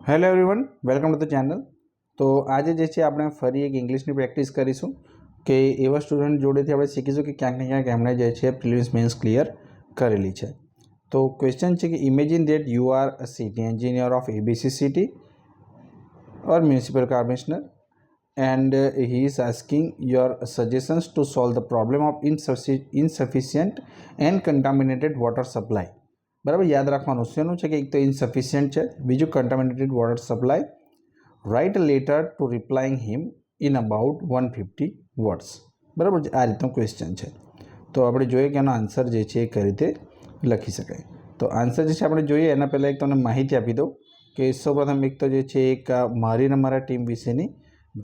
Hello everyone, welcome to the channel. તો આજે જે છે આપણે ફરી એક ઇંગ્લિશની પ્રેક્ટિસ કરીશું કે એવા સ્ટુડન્ટ જોડેથી આપણે શીખીશું કે ક્યાંક ને ક્યાંક એમણે જે છે પ્રિલિમ્સ મેન્સ ક્લિયર કરેલી છે. તો ક્વેશ્ચન છે કે imagine that you are a city engineer of ABC city or municipal commissioner and he is asking your suggestions to solve the problem of insufficient and contaminated water supply. બરાબર, યાદ રાખવાનું શેનું છે કે એક તો ઇનસફિશિયન્ટ છે, બીજું contaminated water supply. Write a letter to replying him in about 150 words. બરાબર છે, આ રીતનો ક્વેશ્ચન છે. તો આપણે જોઈએ કે એનો આન્સર જે છે એ કઈ રીતે લખી શકાય. તો આન્સર જે છે આપણે જોઈએ એના પહેલાં એક તમને માહિતી આપી દઉં કે સૌપ્રથમ એક તો જે છે એક મારી અને મારા ટીમ વિશેની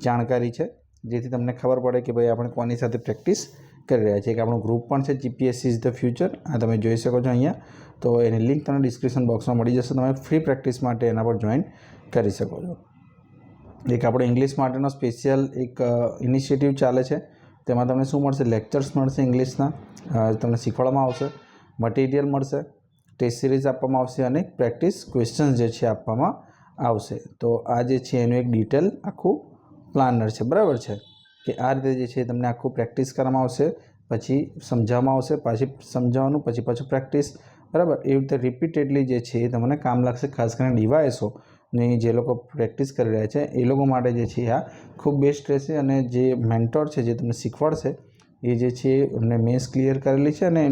જાણકારી છે, જેથી તમને ખબર પડે કે ભાઈ આપણે કોની સાથે પ્રેક્ટિસ કરી રહ્યા છીએ. કે આપણું ગ્રુપ પણ છે જીપીએસસી ઇઝ ધ ફ્યુચર, આ તમે જોઈ શકો છો અહીંયા. તો એની લિંક તમને ડિસ્ક્રિપ્શન બોક્સમાં મળી જશે, તમે ફ્રી પ્રેક્ટિસ માટે એના પર જોઈન કરી શકો છો. એક આપણે ઇંગ્લિશ માટેનો સ્પેશિયલ એક ઇનિશિયેટિવ ચાલે છે, તેમાં તમને શું મળશે? લેક્ચર્સ મળશે ઇંગ્લિશના, તમને શીખવાડવામાં આવશે, મટીરિયલ મળશે, ટેસ્ટ સિરીઝ આપવામાં આવશે અને પ્રેક્ટિસ ક્વેશ્ચન્સ જે છે આપવામાં આવશે. તો આ જે છે એનું એક ડિટેલ આખું પ્લાનર છે. બરાબર છે કે આ રીતે જે છે તમને આખું પ્રેક્ટિસ કરવામાં આવશે, પછી સમજાવવામાં આવશે, પાછી સમજાવવાનું, પછી પાછું પ્રેક્ટિસ. બરાબર, એવી રીતે રિપીટેડલી જે છે એ તમને કામ લાગશે. ખાસ કરીને ડિવાઇસો ને જે લોકો પ્રેક્ટિસ કરી રહ્યા છે એ લોકો માટે જે છે આ ખૂબ બેસ્ટ રહેશે. અને જે મેન્ટોર છે જે તમને શીખવાડશે એ જે છે એમને મેન્સ ક્લિયર કરેલી છે અને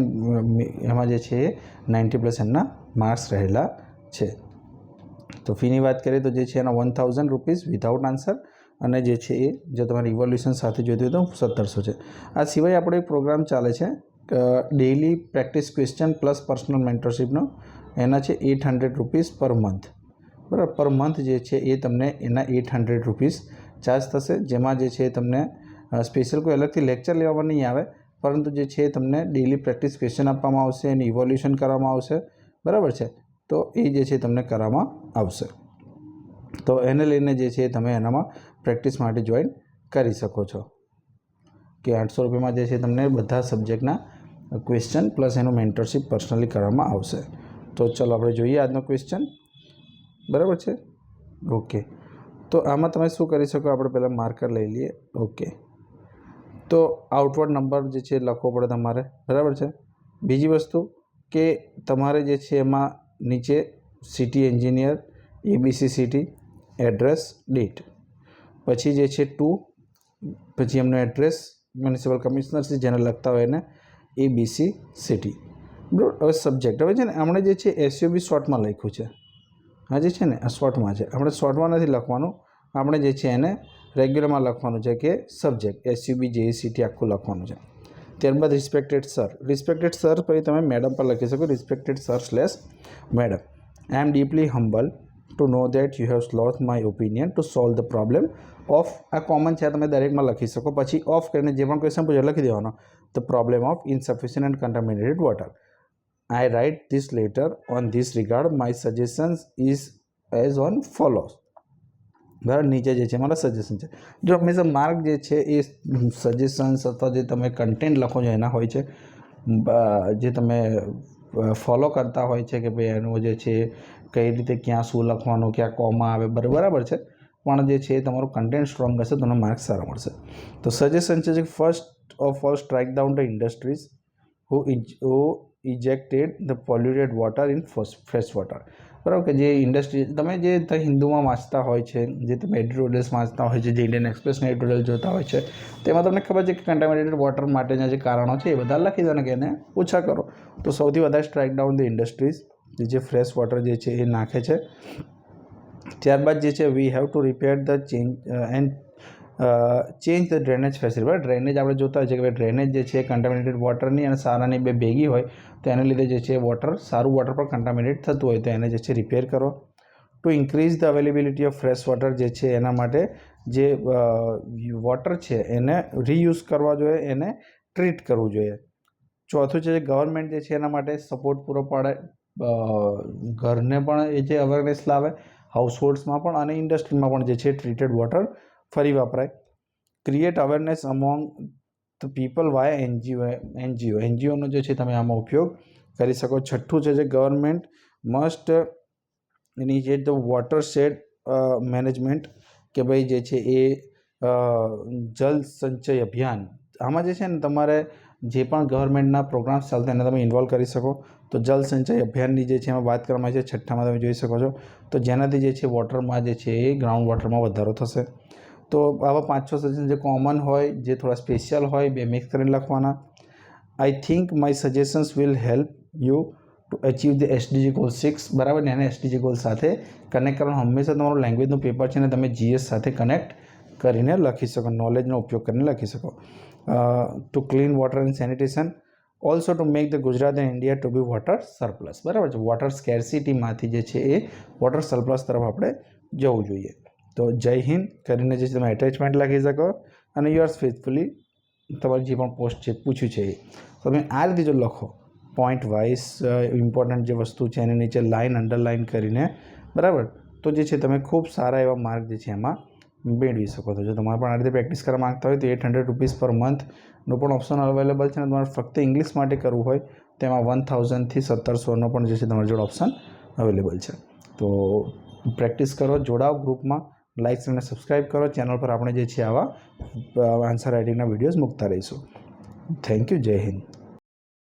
એમાં જે છે 90+ એમના માર્ક્સ રહેલા છે. તો ફીની વાત કરીએ તો જે છે એના 1000 રૂપીઝ વિધાઉટ આન્સર, અને જે છે એ જો તમારે ઇવોલ્યુશન સાથે જોઈતું હોય તો 1700 છે. આ સિવાય આપણો એક પ્રોગ્રામ ચાલે છે daily practice question plus personal મેન્ટરશીપનો, એના છે 800 રૂપીઝ પર મંથ. બરાબર, પર મંથ જે છે એ તમને એના 800 રૂપીઝ ચાર્જ થશે, જેમાં જે છે તમને સ્પેશિયલ કોઈ અલગથી લેક્ચર લેવામાં નહીં આવે, પરંતુ જે છે તમને ડેઇલી પ્રેક્ટિસ ક્વેશ્ચન આપવામાં આવશે, એની ઇવોલ્યુશન કરવામાં આવશે. બરાબર છે, તો એ જે છે તમને કરવામાં આવશે. તો એને લઈને જે છે તમે એનામાં પ્રેક્ટિસ માટે જોઈન કરી શકો છો. કે 800 રૂપિયામાં જે છે તમને બધા સબ્જેક્ટના ક્વેશ્ચન પ્લસ એનું મેન્ટરશીપ પર્સનલી કરવામાં આવશે. તો ચલો આપણે જોઈએ આજનો ક્વેશ્ચન. બરાબર છે, ઓકે. તો આમાં તમે શું કરી શકો? આપણે પહેલાં માર્કર લઈ લઈએ. ઓકે, તો આઉટવર્ડ નંબર જે છે લખવો પડે તમારે. બરાબર છે. બીજી વસ્તુ કે તમારે જે છે એમાં નીચે city engineer ABC city, address, date, પછી જે છે 2, પછી એમનો એડ્રેસ, મ્યુનિસિપલ કમિશનર છે જેને લખતા હોય એને એબીસી સિટી. બરાબર. હવે સબ્જેક્ટ, હવે છે ને આપણે જે છે એસયુબી શોર્ટમાં લખ્યું છે. હા જે છે ને આ શોર્ટમાં છે, આપણે શોર્ટમાં નથી લખવાનું, આપણે જે છે એને રેગ્યુલરમાં લખવાનું છે કે સબ્જેક્ટ એસયુબી જેઈસીટી આખું લખવાનું છે. ત્યારબાદ રિસ્પેક્ટેડ સર, રિસ્પેક્ટેડ સર પછી તમે મેડમ પર લખી શકો, respected sir / madam, I am deeply humble to know that you have sought my opinion to solve the problem of, આ કોમન છે તમે દરેકમાં લખી શકો, પછી ઓફ કરીને જે પણ ક્વેશ્ચન પૂછે લખી દેવાનો, the problem of insufficient and contaminated water. I write this letter on this regard. My suggestions is as on follows. બરાબર, નીચે જે છે મારા સજેશન છે. જો હંમેશા માર્ક જે છે એ સજેશન્સ અથવા જે તમે કન્ટેન્ટ લખો છો એના હોય છે, જે તમે ફોલો કરતા હોય છે કે ભાઈ એનું જે છે કઈ રીતે ક્યાં શું લખવાનું, ક્યાં કોમા આવે, બરાબર છે. પણ જે છે તમારું કન્ટેન્ટ સ્ટ્રોંગ હશે તમને માર્ક્સ સારા મળશે. તો સજેશન છે first of all strike down the industries who ejected the polluted water in fresh water. બરાબર, કે જે ઇન્ડસ્ટ્રી તમે જે હિન્દુમાં વાંચતા હોય છે, જે તમે એડિટોરિયલ્સ વાંચતા હોય છે, જે ઇન્ડિયન એક્સપ્રેસના એડિટોરિયલ જોતા હોય છે, તેમાં તમને ખબર છે કે કન્ટામિનેટેડ વોટર માટેના જે કારણો છે એ બધા લખી દો ને કે એને ઓછા કરો. તો સૌથી વધારે સ્ટ્રાઇક ડાઉન ધ ઇન્ડસ્ટ્રીઝ જે ફ્રેશ વોટર જે છે એ નાખે છે. ત્યારબાદ જે છે we have to repair the change the drainage facility. બરાબર, ડ્રેનેજ આપણે જોતા હોય છે કે ભાઈ ડ્રેનેજ જે છે કન્ટામિનેટેડ વોટરની અને સારાની બે ભેગી હોય, તો એને લીધે જે છે વોટર, સારું વોટર પણ કન્ટામિનેટ થતું હોય, તો એને જે છે રિપેર કરો. Two increase the availability of fresh water, જે છે એના માટે જે વોટર છે એને રીયુઝ કરવા જોઈએ, એને ટ્રીટ કરવું જોઈએ. ચોથું છે ગવર્મેન્ટ જે છે એના માટે સપોર્ટ પૂરો પાડે, ઘરને પણ એ જે અવેરનેસ લાવે, હાઉસહોલ્ડ્સમાં પણ અને ઇન્ડસ્ટ્રીમાં પણ જે છે ટ્રીટેડ વોટર ફરી વપરાય. Create awareness among the people by એનજીઓનો જે છે તમે આમાં ઉપયોગ કરી શકો. છઠ્ઠું છે જે government must initiate the watershed management કે ભાઈ જે છે એ જલ સંચય અભિયાન, આમાં જે છે ને તમારે જે પણ ગવર્મેન્ટના પ્રોગ્રામ્સ ચાલતા એને તમે ઇન્વોલ્વ કરી શકો. તો જલ સંચય અભિયાનની જે છે એમાં વાત કરવામાં આવે છે, 6ઠ્ઠામાં તમે જોઈ શકો છો. તો જેનાથી જે છે વોટરમાં જે છે એ ગ્રાઉન્ડ વોટરમાં વધારો થશે. તો આવા 5-6 સજેશન જે કોમન હોય, જે થોડા સ્પેશિયલ હોય, બે મિક્સ કરીને લખવાના. I think my suggestions will help you to achieve the SDG goal 6. બરાબર ને, એને એસડીજી ગોલ સાથે કનેક્ટ કરવાનું. હંમેશા તમારું લેંગ્વેજનું પેપર છે ને તમે જીએસ સાથે કનેક્ટ કરીને લખી શકો, નોલેજનો ઉપયોગ કરીને લખી શકો. To clean water and sanitation, also to make the Gujarat and India to be water surplus. બરાબર છે, વોટર સ્કેર્સિટીમાંથી જે છે એ વોટર સરપ્લસ તરફ આપણે જવું જોઈએ. તો જય હિન્દ કરીને જે તમે એટેચમેન્ટ લખી શકો અને યોર્સ ફેથફુલી તમારી જે પણ પોસ્ટ છે પૂછ્યું છે એ તમે આ રીતે જો લખો પોઈન્ટ વાઇઝ ઇમ્પોર્ટન્ટ જે વસ્તુ છે એની નીચે લાઇન અંડરલાઇન કરીને, બરાબર, તો જે છે તમે ખૂબ સારા એવા માર્ક જે છે એમાં મેળવી શકો છો. જો તમારે પણ આ રીતે પ્રેક્ટિસ કરવા માંગતા હોય તો 800 રૂપીસ પર મંથનો પણ ઓપ્શન અવેલેબલ છે. અને તમારે ફક્ત ઇંગ્લિશ માટે કરવું હોય તો એમાં 1000 થી 1700નો પણ જે છે તમારી જોડે ઓપ્શન અવેલેબલ છે. તો પ્રેક્ટિસ કરો, જોડાઓ ગ્રુપમાં, લાઇક અને સબસ્ક્રાઈબ કરો. ચેનલ પર આપણે જે છે આવા આન્સર રાઇટિંગના વિડીયોઝ મૂકતા રહીશું. Thank you. જય હિન્દ.